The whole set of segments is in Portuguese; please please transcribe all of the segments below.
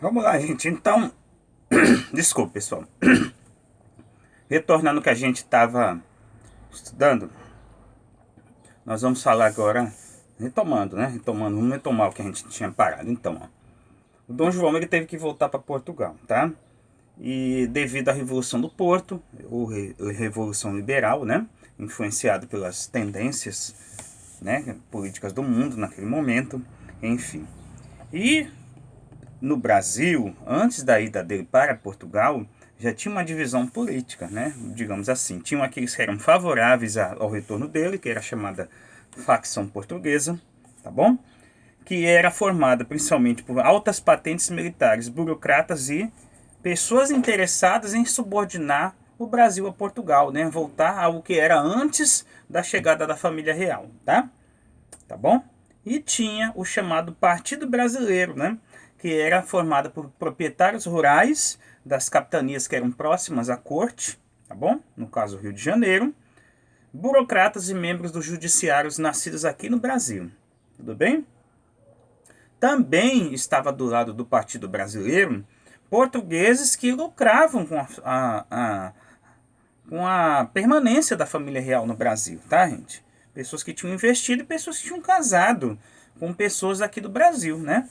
Vamos lá, gente. Então, desculpa, pessoal. Retornando ao que a gente estava estudando, nós vamos falar agora, retomando, né? Vamos retomar o que a gente tinha parado. Então, ó, o Dom João ele teve que voltar para Portugal, tá? E devido à Revolução do Porto, ou Revolução Liberal, né? Influenciado pelas tendências, né, políticas do mundo naquele momento, enfim. E no Brasil, antes da ida dele para Portugal, já tinha uma divisão política, né? Digamos assim. Tinham aqueles que eram favoráveis ao retorno dele, que era a chamada facção portuguesa, tá bom? Que era formada principalmente por altas patentes militares, burocratas e pessoas interessadas em subordinar o Brasil a Portugal, né? Voltar ao que era antes da chegada da família real, tá? Tá bom? E tinha o chamado Partido Brasileiro, né? Que era formado por proprietários rurais das capitanias que eram próximas à corte, tá bom? No caso, Rio de Janeiro, burocratas e membros dos judiciários nascidos aqui no Brasil. Tudo bem? Também estava do lado do Partido Brasileiro portugueses que lucravam com a permanência da família real no Brasil, tá, gente? Pessoas que tinham investido e pessoas que tinham casado com pessoas aqui do Brasil, né?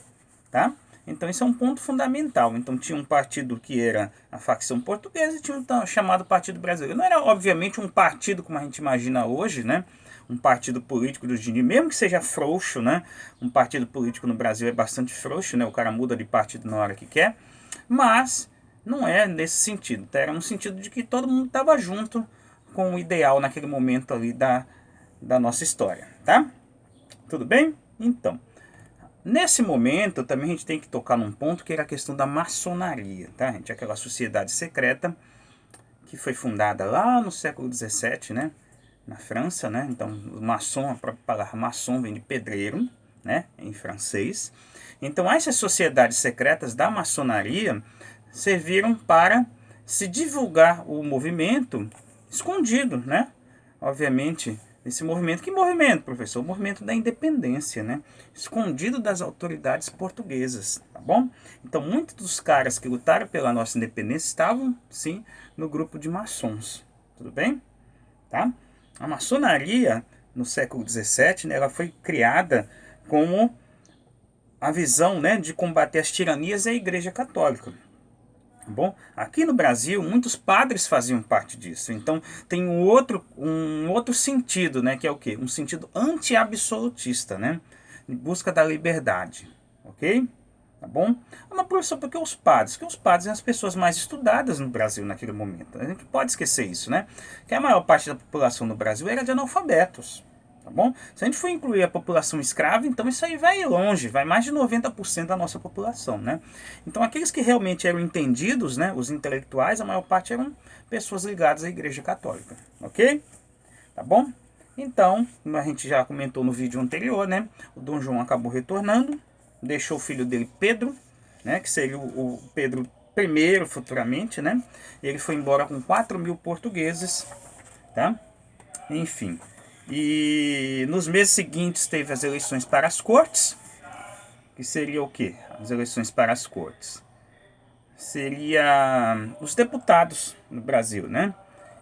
Tá? Então isso é um ponto fundamental. Então tinha um partido que era a facção portuguesa e tinha um chamado Partido Brasileiro. Não era obviamente um partido como a gente imagina hoje, né? Um partido político do dinheiro, mesmo que seja frouxo, né? Um partido político no Brasil é bastante frouxo, né? O cara muda de partido na hora que quer, mas não é nesse sentido, tá? Era no sentido de que todo mundo estava junto com o ideal naquele momento ali da nossa história, tá? Tudo bem? Então, nesse momento, também a gente tem que tocar num ponto que era a questão da maçonaria, tá, gente? Aquela sociedade secreta que foi fundada lá no século XVII, né? Na França, né? Então, maçom, a própria palavra maçom vem de pedreiro, né? Em francês. Então, essas sociedades secretas da maçonaria serviram para se divulgar o movimento escondido, né? Obviamente, esse movimento, que movimento, professor? O movimento da independência, né? Escondido das autoridades portuguesas, tá bom? Então, muitos dos caras que lutaram pela nossa independência estavam, sim, no grupo de maçons, tudo bem? Tá? A maçonaria, no século XVII, né, ela foi criada como a visão, né, de combater as tiranias da Igreja Católica. Bom, aqui no Brasil, muitos padres faziam parte disso. Então, tem um outro sentido, né? Que é o quê? Um sentido anti-absolutista, né? Em busca da liberdade, ok? Tá bom? Mas, professor, por que os padres? Porque os padres são as pessoas mais estudadas no Brasil naquele momento. A gente pode esquecer isso, né? Que a maior parte da população no Brasil era de analfabetos. Tá bom? Se a gente for incluir a população escrava, então isso aí vai longe, vai mais de 90% da nossa população, né? Então aqueles que realmente eram entendidos, né, os intelectuais, a maior parte eram pessoas ligadas à Igreja Católica, ok? Tá bom? Então, como a gente já comentou no vídeo anterior, né, o Dom João acabou retornando, deixou o filho dele Pedro, né, que seria o Pedro I futuramente, né? Ele foi embora com 4.000 portugueses, tá? Enfim. E nos meses seguintes teve as eleições para as cortes, que seria o quê? As eleições para as cortes. Seria os deputados no Brasil, né?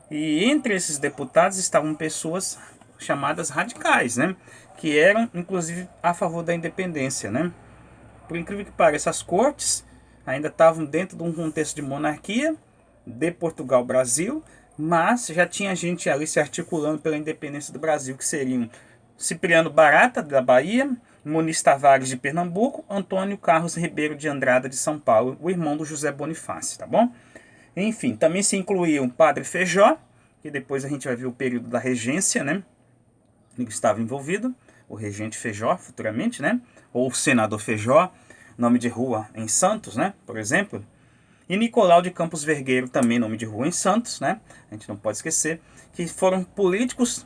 E entre esses deputados estavam pessoas chamadas radicais, né? Que eram, inclusive, a favor da independência, né? Por incrível que pareça, as cortes ainda estavam dentro de um contexto de monarquia de Portugal-Brasil, mas já tinha gente ali se articulando pela independência do Brasil, que seriam Cipriano Barata, da Bahia, Muniz Tavares, de Pernambuco, Antônio Carlos Ribeiro de Andrada, de São Paulo, o irmão do José Bonifácio, tá bom? Enfim, também se incluía o Padre Feijó, que depois a gente vai ver o período da regência, né? Ele estava envolvido, o regente Feijó, futuramente, né? Ou o senador Feijó, nome de rua em Santos, né? Por exemplo. E Nicolau de Campos Vergueiro, também nome de rua em Santos, né? A gente não pode esquecer que foram políticos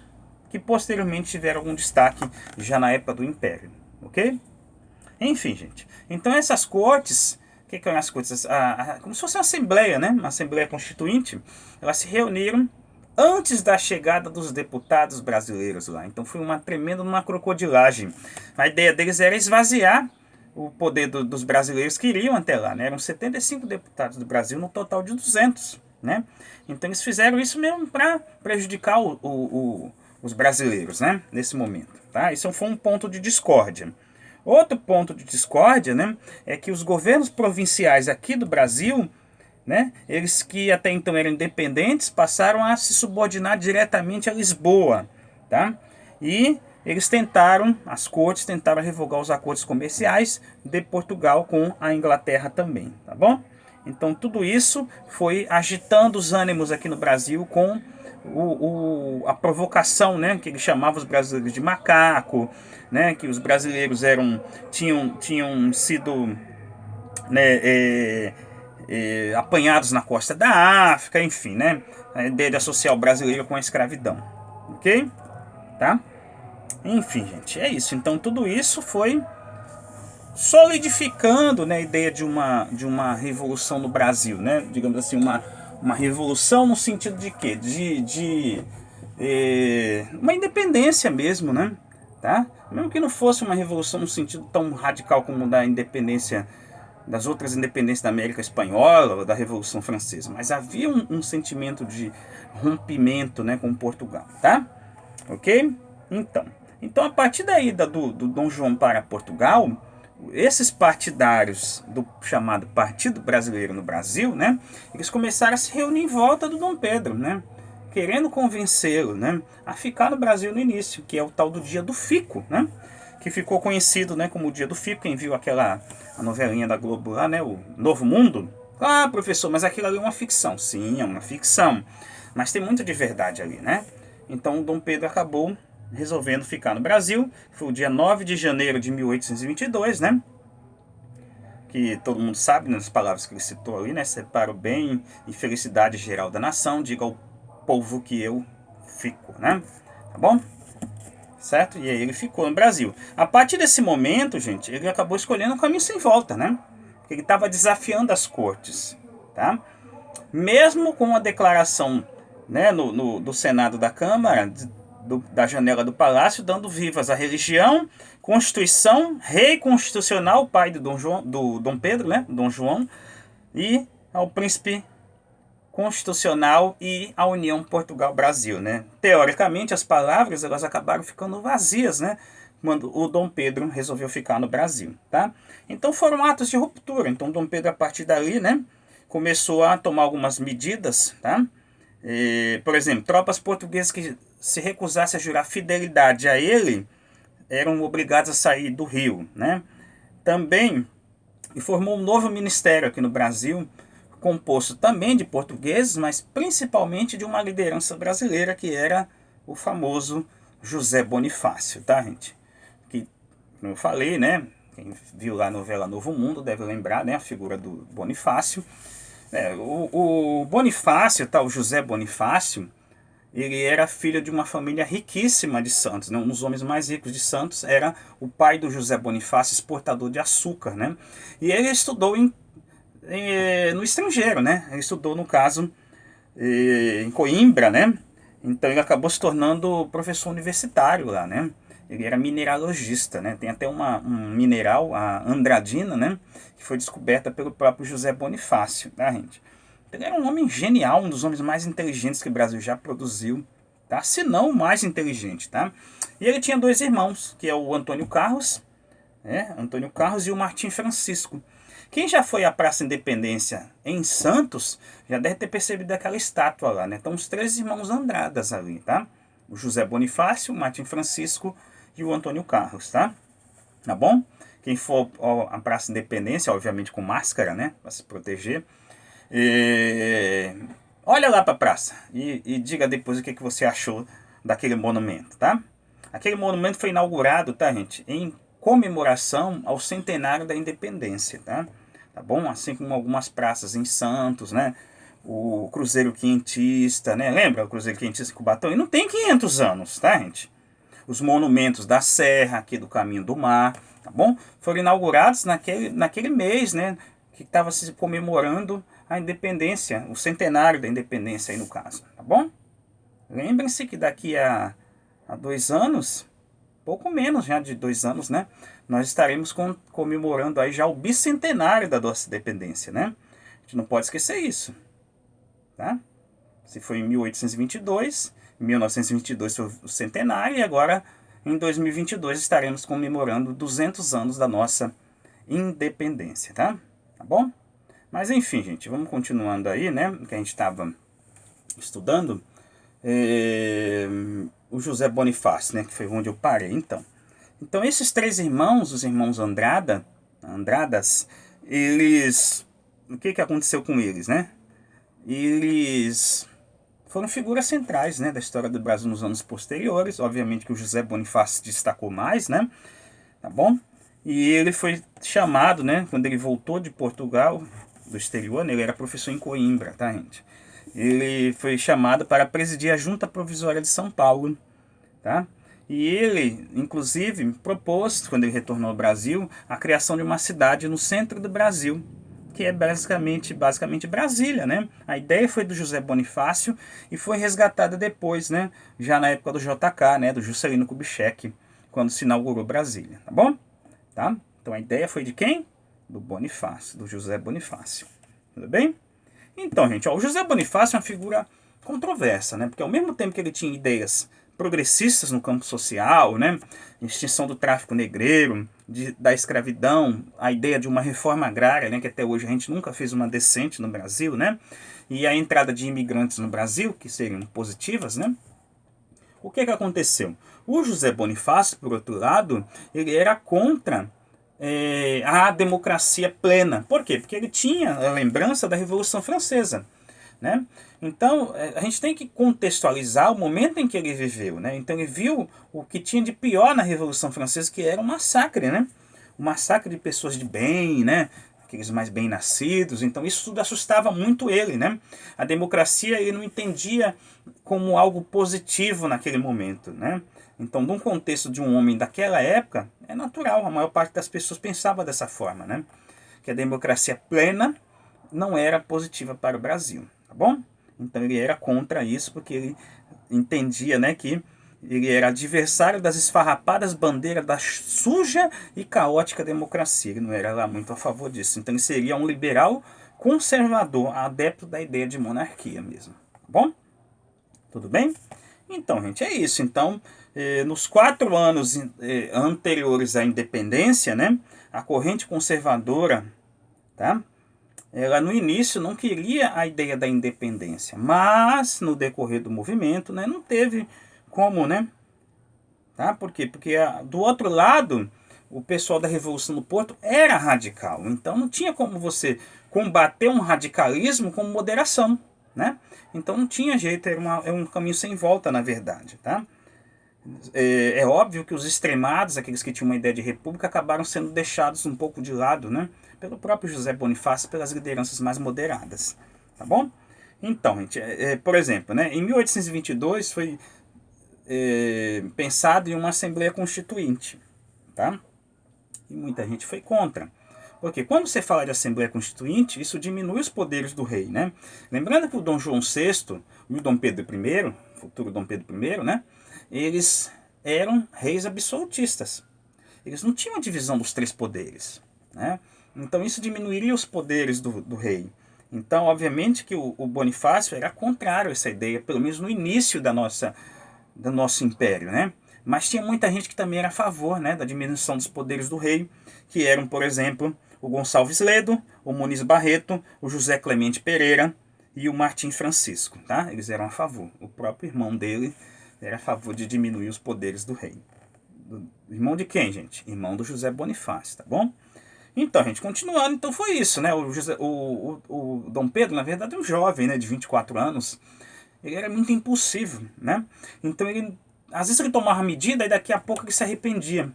que posteriormente tiveram algum destaque já na época do Império, ok? Enfim, gente. Então essas cortes, o que eram as cortes? Como se fosse uma assembleia, né? Uma assembleia constituinte. Elas se reuniram antes da chegada dos deputados brasileiros lá. Então foi uma tremenda uma crocodilagem. A ideia deles era esvaziar o poder dos brasileiros que iriam até lá, né? Eram 75 deputados do Brasil no total de 200, né? Então eles fizeram isso mesmo para prejudicar os brasileiros, né? Nesse momento, tá? Isso foi um ponto de discórdia. Outro ponto de discórdia, né, é que os governos provinciais aqui do Brasil, né, eles que até então eram independentes, passaram a se subordinar diretamente a Lisboa, tá? E eles tentaram, as cortes tentaram revogar os acordos comerciais de Portugal com a Inglaterra também, tá bom? Então tudo isso foi agitando os ânimos aqui no Brasil com a provocação, né, que ele chamava os brasileiros de macaco, né, que os brasileiros tinham sido, né, apanhados na costa da África, enfim, né, a ideia de associar o brasileiro com a escravidão, ok? Tá? Enfim, gente, é isso. Então tudo isso foi solidificando, né, a ideia de uma revolução no Brasil, né, digamos assim, uma revolução no sentido de quê? Uma independência mesmo, né? Tá? Mesmo que não fosse uma revolução no sentido tão radical como da independência das outras independências da América Espanhola ou da Revolução Francesa, mas havia um sentimento de rompimento, né, com Portugal, tá? Ok? Então a partir da ida do Dom João para Portugal, esses partidários do chamado Partido Brasileiro no Brasil, né, eles começaram a se reunir em volta do Dom Pedro, né, querendo convencê-lo, né, a ficar no Brasil no início, que é o tal do Dia do Fico, né, que ficou conhecido, né, como o Dia do Fico. Quem viu a novelinha da Globo lá, né, o Novo Mundo? Ah, professor, mas aquilo ali é uma ficção. Sim, é uma ficção, mas tem muito de verdade ali, né? Então o Dom Pedro acabou resolvendo ficar no Brasil. Foi o dia 9 de janeiro de 1822, né? Que todo mundo sabe, nas palavras que ele citou ali, né? Separa o bem e felicidade geral da nação, diga ao povo que eu fico, né? Tá bom? Certo? E aí ele ficou no Brasil. A partir desse momento, gente, ele acabou escolhendo um caminho sem volta, né? Porque ele estava desafiando as cortes, tá? Mesmo com a declaração, né, do Senado da Câmara, da janela do Palácio, dando vivas à religião, Constituição, rei constitucional, pai do Dom Pedro, né, Dom João, e ao príncipe constitucional e a União Portugal-Brasil, né? Teoricamente, as palavras elas acabaram ficando vazias, né? Quando o Dom Pedro resolveu ficar no Brasil, tá? Então foram atos de ruptura. Então Dom Pedro, a partir dali, né, começou a tomar algumas medidas, tá? Por exemplo, tropas portuguesas que se recusassem a jurar fidelidade a ele eram obrigadas a sair do Rio, né? Também formou um novo ministério aqui no Brasil, composto também de portugueses, mas principalmente de uma liderança brasileira, que era o famoso José Bonifácio, tá, gente? Que, como eu falei, né, quem viu lá a novela Novo Mundo deve lembrar, né, a figura do Bonifácio. O Bonifácio, tá, o José Bonifácio, ele era filho de uma família riquíssima de Santos, né? Um dos homens mais ricos de Santos era o pai do José Bonifácio, exportador de açúcar, né? E ele estudou no estrangeiro, né? Ele estudou, no caso, em Coimbra, né? Então ele acabou se tornando professor universitário lá, né? Ele era mineralogista, né? Tem até um mineral, a andradina, né, que foi descoberta pelo próprio José Bonifácio, tá, gente? Ele era um homem genial, um dos homens mais inteligentes que o Brasil já produziu, tá? Se não o mais inteligente, tá? E ele tinha dois irmãos, que é o Antônio Carlos, né? Antônio Carlos e o Martim Francisco. Quem já foi à Praça Independência em Santos já deve ter percebido aquela estátua lá, né? Então os três irmãos Andradas ali, tá? O José Bonifácio, o Martim Francisco e o Antônio Carlos, tá? Tá bom? Quem for à Praça Independência, obviamente com máscara, né? Para se proteger. Olha lá para a praça e diga depois o que você achou daquele monumento, tá? Aquele monumento foi inaugurado, tá, gente, em comemoração ao centenário da independência, tá? Tá bom? Assim como algumas praças em Santos, né? O Cruzeiro Quentista, né? Lembra o Cruzeiro Quentista em Cubatão? E não tem 500 anos, tá, gente? Os monumentos da Serra, aqui do Caminho do Mar, tá bom? Foram inaugurados naquele mês, né? Que estava se comemorando a independência, o centenário da independência aí no caso, tá bom? Lembrem-se que daqui a 2 anos, pouco menos já de 2 anos, né? Nós estaremos comemorando aí já o bicentenário da nossa independência, né? A gente não pode esquecer isso, tá? Se foi em 1822, em 1922 foi o centenário, e agora em 2022 estaremos comemorando 200 anos da nossa independência, tá? Tá bom? Mas enfim, gente, vamos continuando aí, né? Que a gente estava estudando. O José Bonifácio, né? Que foi onde eu parei, então. Então esses 3 irmãos, os irmãos Andradas, eles... O que aconteceu com eles, né? Eles foram figuras centrais, né, da história do Brasil nos anos posteriores. Obviamente que o José Bonifácio se destacou mais, né? Tá bom? E ele foi chamado, né, quando ele voltou de Portugal, do exterior, né, ele era professor em Coimbra, tá, gente? Ele foi chamado para presidir a Junta Provisória de São Paulo, tá? E ele, inclusive, propôs, quando ele retornou ao Brasil, a criação de uma cidade no centro do Brasil, que é basicamente Brasília, né? A ideia foi do José Bonifácio e foi resgatada depois, né? Já na época do JK, né? Do Juscelino Kubitschek, quando se inaugurou Brasília, tá bom? Tá? Então a ideia foi de quem? Do Bonifácio, do José Bonifácio. Tudo bem? Então, gente, ó, o José Bonifácio é uma figura controversa, né? Porque ao mesmo tempo que ele tinha ideias progressistas no campo social, né? Extinção do tráfico negreiro, da escravidão, a ideia de uma reforma agrária, né? Que até hoje a gente nunca fez uma decente no Brasil, né? E a entrada de imigrantes no Brasil, que seriam positivas, né? O que aconteceu? O José Bonifácio, por outro lado, ele era contra a democracia plena. Por quê? Porque ele tinha a lembrança da Revolução Francesa, né? Então, a gente tem que contextualizar o momento em que ele viveu, né? Então, ele viu o que tinha de pior na Revolução Francesa, que era um massacre, né? Um massacre de pessoas de bem, né? Aqueles mais bem nascidos. Então, isso tudo assustava muito ele, né? A democracia ele não entendia como algo positivo naquele momento, né? Então, num contexto de um homem daquela época, é natural, a maior parte das pessoas pensava dessa forma, né? Que a democracia plena não era positiva para o Brasil, tá bom? Então ele era contra isso, porque ele entendia, né, que ele era adversário das esfarrapadas bandeiras da suja e caótica democracia. Ele não era lá muito a favor disso. Então ele seria um liberal conservador, adepto da ideia de monarquia mesmo, tá bom? Tudo bem? Então, gente, é isso. Então, nos 4 anos anteriores à independência, né, a corrente conservadora, tá? Ela no início não queria a ideia da independência, mas no decorrer do movimento, né, não teve como, né? Tá? Por quê? Porque do outro lado, o pessoal da Revolução do Porto era radical, então não tinha como você combater um radicalismo com moderação, né? Então não tinha jeito, era um caminho sem volta, na verdade, tá? É óbvio que os extremados, aqueles que tinham uma ideia de república, acabaram sendo deixados um pouco de lado, né? Pelo próprio José Bonifácio, pelas lideranças mais moderadas, tá bom? Então, gente, por exemplo, né, em 1822 foi pensado em uma Assembleia Constituinte, tá? E muita gente foi contra. Porque quando você fala de Assembleia Constituinte, isso diminui os poderes do rei, né? Lembrando que o Dom João VI e o Dom Pedro I, futuro Dom Pedro I, né? Eles eram reis absolutistas. Eles não tinham a divisão dos 3 poderes, né? Então isso diminuiria os poderes do rei. Então, obviamente que o Bonifácio era contrário a essa ideia, pelo menos no início do nosso império, né? Mas tinha muita gente que também era a favor, né, da diminuição dos poderes do rei, que eram, por exemplo, o Gonçalves Ledo, o Muniz Barreto, o José Clemente Pereira e o Martim Francisco, tá? Eles eram a favor. O próprio irmão dele era a favor de diminuir os poderes do rei. Irmão de quem, gente? Irmão do José Bonifácio, tá bom? Então, gente, continuando, então foi isso, né? O Dom Pedro, na verdade, é um jovem, né, de 24 anos. Ele era muito impulsivo, né? Então, às vezes ele tomava medida e daqui a pouco ele se arrependia.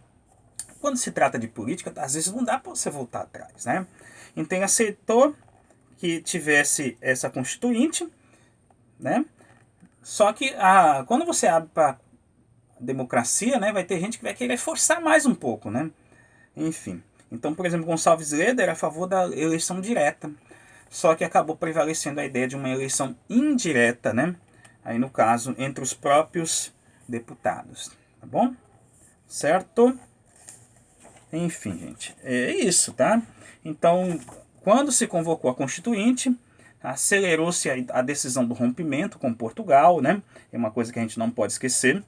Quando se trata de política, às vezes não dá para você voltar atrás, né? Então, ele aceitou que tivesse essa constituinte, né? Só que quando você abre para democracia, né, vai ter gente que vai querer forçar mais um pouco, né? Enfim. Então, por exemplo, Gonçalves Leda era a favor da eleição direta. Só que acabou prevalecendo a ideia de uma eleição indireta, né? Aí no caso, entre os próprios deputados. Tá bom? certo? Enfim, gente, é isso, tá? Então, quando se convocou a Constituinte, acelerou-se a decisão do rompimento com Portugal, né? É uma coisa que a gente não pode esquecer.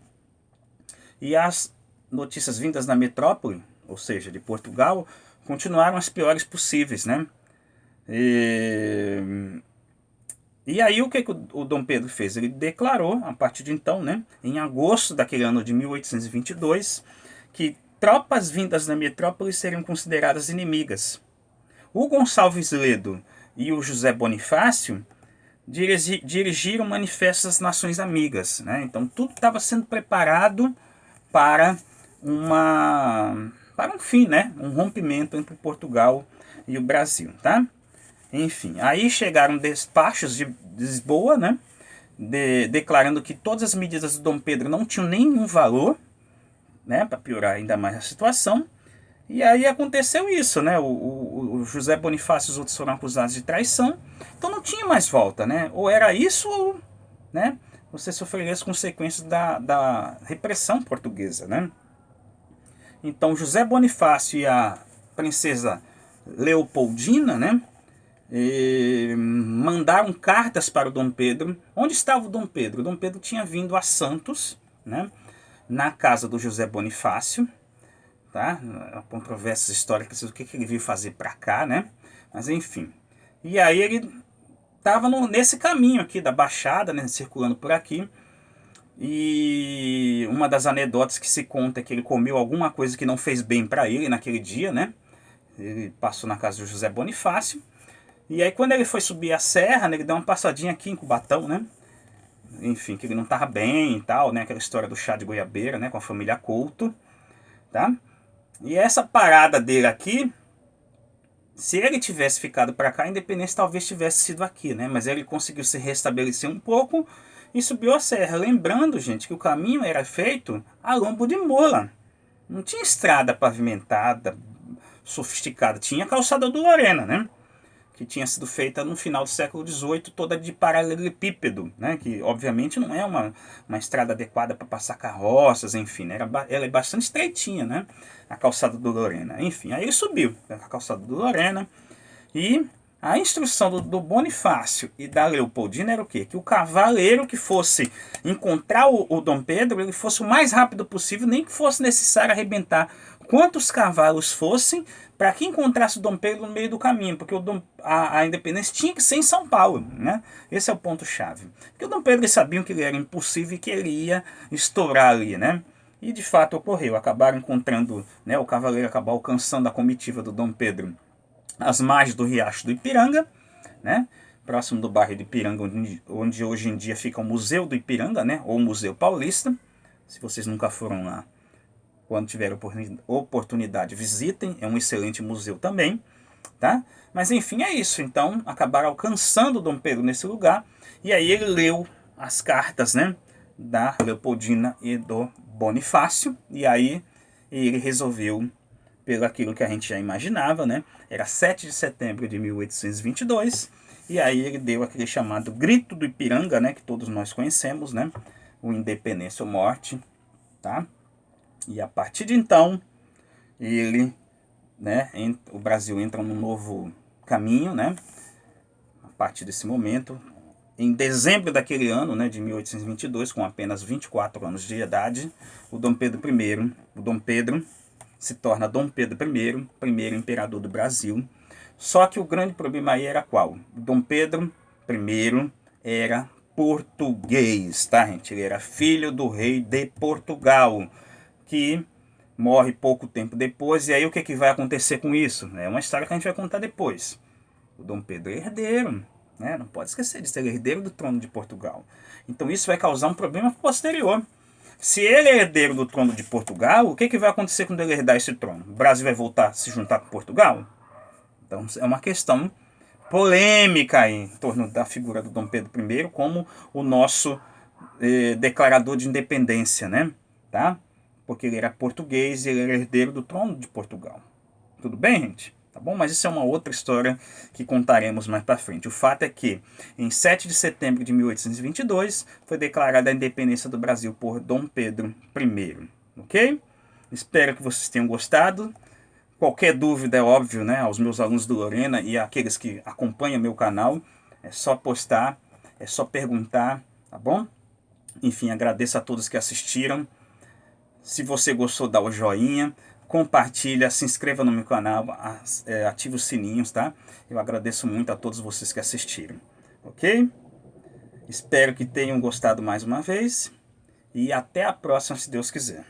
E as notícias vindas da metrópole, ou seja, de Portugal, continuaram as piores possíveis, né? E aí o que o Dom Pedro fez? Ele declarou, a partir de então, né, em agosto daquele ano de 1822, que tropas vindas da metrópole seriam consideradas inimigas. O Gonçalves Ledo e o José Bonifácio dirigiram manifestos às nações amigas, né? Então tudo estava sendo preparado para para um fim, né? Um rompimento entre Portugal e o Brasil, tá? Enfim, aí chegaram despachos de Lisboa, né? Declarando que todas as medidas do Dom Pedro não tinham nenhum valor, né? Para piorar ainda mais a situação. E aí aconteceu isso, né? O José Bonifácio e os outros foram acusados de traição. Então não tinha mais volta, né? Ou era isso ou, né? Você sofreria as consequências da repressão portuguesa, né? Então José Bonifácio e a princesa Leopoldina, né? Mandaram cartas para o Dom Pedro. Onde estava o Dom Pedro? O Dom Pedro tinha vindo a Santos, né? Na casa do José Bonifácio, tá? Controvérsias históricas do que ele veio fazer para cá, né? Mas enfim. E aí ele estava nesse caminho aqui da Baixada, né? Circulando por aqui. E uma das anedotas que se conta é que ele comeu alguma coisa que não fez bem para ele naquele dia, né? Ele passou na casa do José Bonifácio. E aí quando ele foi subir a serra, né, ele deu uma passadinha aqui em Cubatão, né? Enfim, que ele não estava bem e tal, né? Aquela história do chá de goiabeira, né? Com a família Couto, tá? E essa parada dele aqui, se ele tivesse ficado para cá, a Independência talvez tivesse sido aqui, né? Mas ele conseguiu se restabelecer um pouco e subiu a serra. Lembrando, gente, que o caminho era feito a lombo de mula. Não tinha estrada pavimentada, sofisticada. Tinha a calçada do Lorena, né? Que tinha sido feita no final do século XVIII, toda de paralelepípedo, né? Que obviamente não é uma estrada adequada para passar carroças, enfim, né? Ela é bastante estreitinha, né? A calçada do Lorena. Enfim, aí ele subiu a calçada do Lorena e a instrução do Bonifácio e da Leopoldina era o quê? Que o cavaleiro que fosse encontrar o Dom Pedro, ele fosse o mais rápido possível, nem que fosse necessário arrebentar quantos cavalos fossem, para que encontrasse o Dom Pedro no meio do caminho, porque a Independência tinha que ser em São Paulo, né? Esse é o ponto-chave. Porque o Dom Pedro sabia que ele era impossível e que ele ia estourar ali, né? E de fato ocorreu, acabaram encontrando, né? O cavaleiro acabou alcançando a comitiva do Dom Pedro às margens do Riacho do Ipiranga, né? Próximo do bairro do Ipiranga, onde hoje em dia fica o Museu do Ipiranga, né? Ou Museu Paulista. Se vocês nunca foram lá, quando tiver oportunidade, visitem. É um excelente museu também, tá? Mas enfim, é isso. Então, acabaram alcançando Dom Pedro nesse lugar. E aí ele leu as cartas, né? Da Leopoldina e do Bonifácio. E aí ele resolveu, pelo aquilo que a gente já imaginava, né? Era 7 de setembro de 1822. E aí ele deu aquele chamado Grito do Ipiranga, né? Que todos nós conhecemos, né? O Independência ou Morte, tá? E a partir de então, ele, né, o Brasil entra num novo caminho, né? A partir desse momento, em dezembro daquele ano, né, de 1822, com apenas 24 anos de idade, o Dom Pedro se torna Dom Pedro I, primeiro imperador do Brasil. Só que o grande problema aí era qual? O Dom Pedro I era português, tá, gente? Ele era filho do rei de Portugal, que morre pouco tempo depois. E aí o que vai acontecer com isso? É uma história que a gente vai contar depois. O Dom Pedro é herdeiro, né? Não pode esquecer disso, ele é herdeiro do trono de Portugal. Então isso vai causar um problema posterior. Se ele é herdeiro do trono de Portugal, o que vai acontecer quando ele herdar esse trono? O Brasil vai voltar a se juntar com Portugal? Então é uma questão polêmica aí, em torno da figura do Dom Pedro I como o nosso declarador de independência, né? Tá? Porque ele era português e ele era herdeiro do trono de Portugal. Tudo bem, gente? Tá bom? Mas isso é uma outra história que contaremos mais para frente. O fato é que, em 7 de setembro de 1822, foi declarada a independência do Brasil por Dom Pedro I. Ok? Espero que vocês tenham gostado. Qualquer dúvida, é óbvio, né, aos meus alunos do Lorena e àqueles que acompanham meu canal, é só postar, é só perguntar, tá bom? Enfim, agradeço a todos que assistiram. Se você gostou, dá o joinha, compartilha, se inscreva no meu canal, ative os sininhos, tá? Eu agradeço muito a todos vocês que assistiram, ok? Espero que tenham gostado mais uma vez e até a próxima, se Deus quiser.